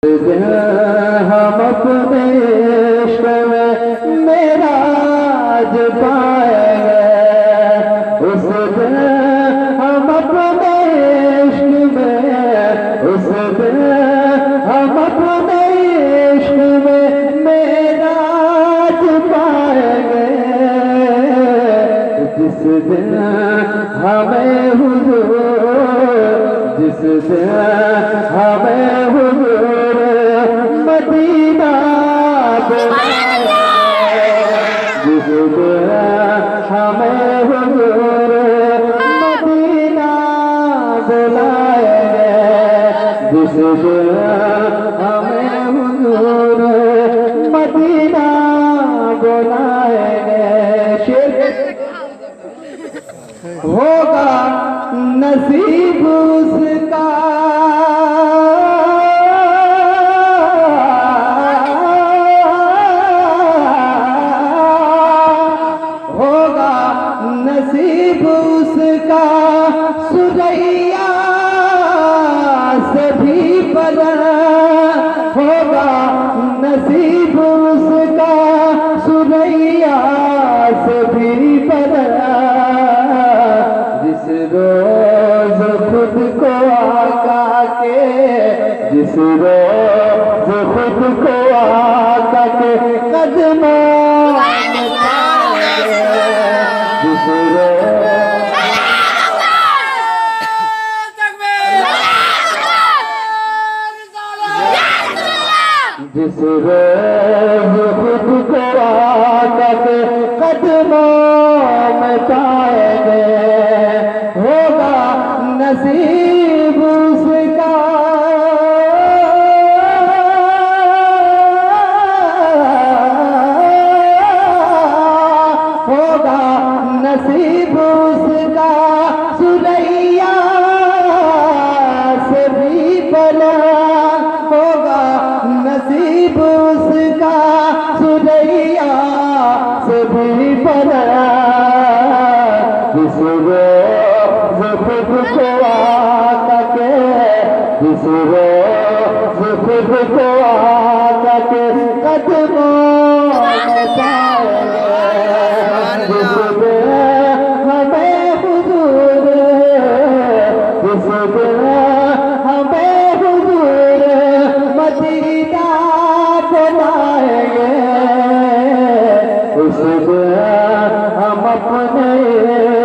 दिन हम अपने इश्क में मेराज पाएंगे, उस दिन हम अपने इश्क में, उस दिन हम अपने इश्क में मेराज पाएंगे, जिस दिन हमें हुजूर, जिस दिन हमें हुजूर मदीना बुलाएंगे, जिस दिन हमें हुजूर मदीना बुलाएंगे, जिस दिन हमें हुजूर मदीना बुलाएंगे। होगा नसीब उसका नसीब उसका सुरैया से भी बड़ा होगा, नसीब उसका सुरैया से भी बड़ा, जिस रोज खुद को आका के, जिस रोज खुद को आका के कदमों जिस रोज खुद को आका के कदमों में पाएंगे, होगा नसीब उसका, होगा नसीब उसका सुरैया से भी बड़ा, होगा नसीब उसका सुरैया से भी बड़ा, जिस रोज खुद को आका के, जिस रोज खुद को आका के कदमों में पाएंगे, जिस दिन हमें हुजूर, जिस दिन हमें हुजूर मदीना बुलाएंगे, उस दिन हम अपने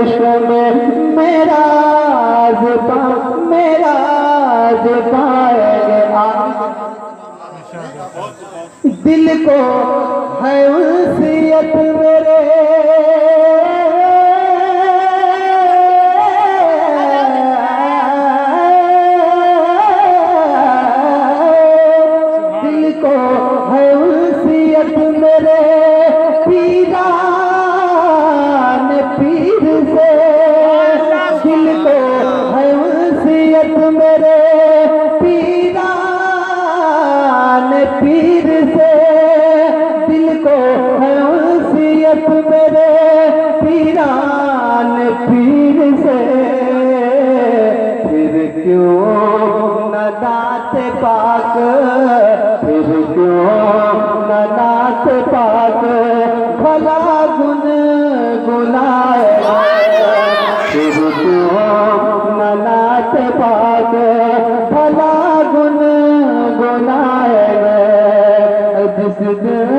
इश्क में मेराज पाएंगे। दिल को है उल्फियत मेरे, दिल को है उल्फियत मेरे पीरान पीर से, दिल को है उल्फियत मेरे पीरान पीर से, दिल को है उल्फियत मेरे पीरान पीर से, फिर क्यों न नात पाक, फिर क्यों न नात पाक भला गुन गुनाए, फिर क्यों न नात पाक भला गुन गुनाए, जिस दिन